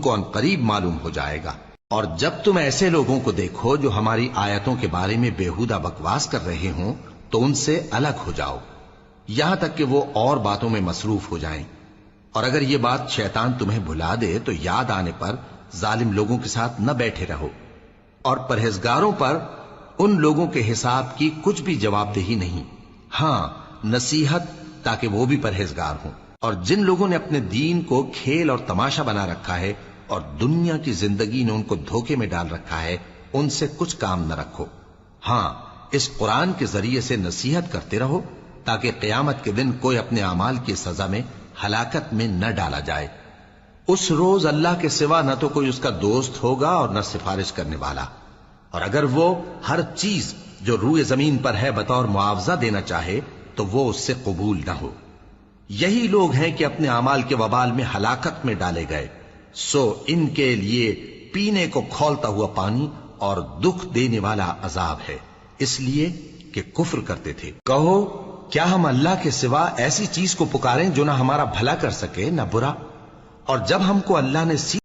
کو عنقریب معلوم ہو جائے گا۔ اور جب تم ایسے لوگوں کو دیکھو جو ہماری آیتوں کے بارے میں بےہودہ بکواس کر رہے ہوں تو ان سے الگ ہو جاؤ، یہاں تک کہ وہ اور باتوں میں مصروف ہو جائیں۔ اور اگر یہ بات شیطان تمہیں بھلا دے تو یاد آنے پر ظالم لوگوں کے ساتھ نہ بیٹھے رہو، اور پرہیزگاروں پر ان لوگوں کے حساب کی کچھ بھی جواب دہی نہیں، ہاں نصیحت تاکہ وہ بھی پرہیزگار ہوں۔ اور جن لوگوں نے اپنے دین کو کھیل اور تماشا بنا رکھا ہے اور دنیا کی زندگی نے ان کو دھوکے میں ڈال رکھا ہے، ان سے کچھ کام نہ رکھو، ہاں اس قرآن کے ذریعے سے نصیحت کرتے رہو تاکہ قیامت کے دن کوئی اپنے اعمال کی سزا میں ہلاکت میں نہ ڈالا جائے۔ اس روز اللہ کے سوا نہ تو کوئی اس کا دوست ہوگا اور نہ سفارش کرنے والا، اور اگر وہ ہر چیز جو روئے زمین پر ہے بطور معاوضہ دینا چاہے تو وہ اس سے قبول نہ ہو۔ یہی لوگ ہیں کہ اپنے اعمال کے وبال میں ہلاکت میں ڈالے گئے، سو ان کے لیے پینے کو کھولتا ہوا پانی اور دکھ دینے والا عذاب ہے، اس لیے کہ کفر کرتے تھے۔ کہو کیا ہم اللہ کے سوا ایسی چیز کو پکاریں جو نہ ہمارا بھلا کر سکے نہ برا؟ اور جب ہم کو اللہ نے